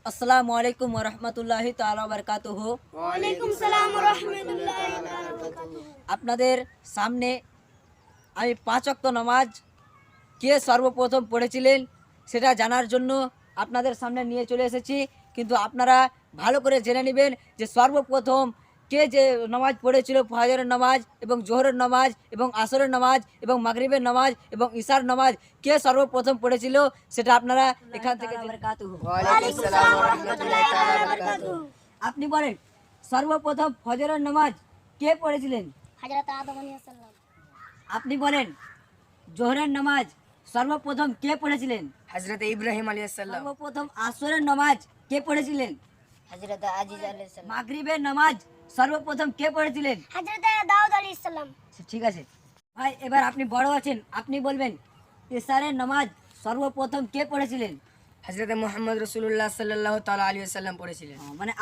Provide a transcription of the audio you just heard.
আসসালামু আলাইকুম ওয়া রাহমাতুল্লাহি তাআলা ওয়া বারাকাতুহু। ওয়ালাইকুম সালাম ওয়া রাহমাতুল্লাহি ওয়া বারাকাতুহু। আপনাদের সামনে আমি 5 ওয়াক্ত নামাজ কে সর্বপ্রথম পড়েছিলেন সেটা জানার জন্য আপনাদের সামনে নিয়ে চলে এসেছি। কিন্তু আপনারা ভালো করে জেনে নেবেন যে সর্বপ্রথম কে যে নামাজ পড়েছিল, ফজরের নামাজ এবং জোহরের নামাজ এবং আসরের নামাজ এবং মাগরিবের নামাজ এবং ইশার নামাজ কে সর্বপ্রথম পড়েছিল সেটা আপনারা এখান থেকে ওয়ালাইকুম সালাম ওয়া রাহমাতুল্লাহি তাআলা ওয়া বারাকাতুহু। আপনি বলেন সর্বপ্রথম ফজরের নামাজ কে পড়েছিলেন? হযরত আদম আলাইহিস সালাম। আপনি বলেন জোহরের নামাজ সর্বপ্রথম কে পড়েছিলেন? হযরত ইব্রাহিম আলাইহিস সালাম। সর্বপ্রথম আসরের নামাজ কে পড়েছিলেন? হযরত আজিজ আলাইহিস সালাম। মাগরিবের নামাজ সর্বপ্রথম কে পড়েছিলেন? হযরত দাউদ আলাইহিস সালাম। ঠিক আছে ভাই, এবার আপনি বড় আছেন, আপনি বলবেন ইশারের নামাজ সর্বপ্রথম কে পড়েছিলেন? হযরত মুহাম্মদ রাসূলুল্লাহ সাল্লাল্লাহু তাআলা আলাইহি ওয়াসাল্লাম পড়েছিলেন। মানে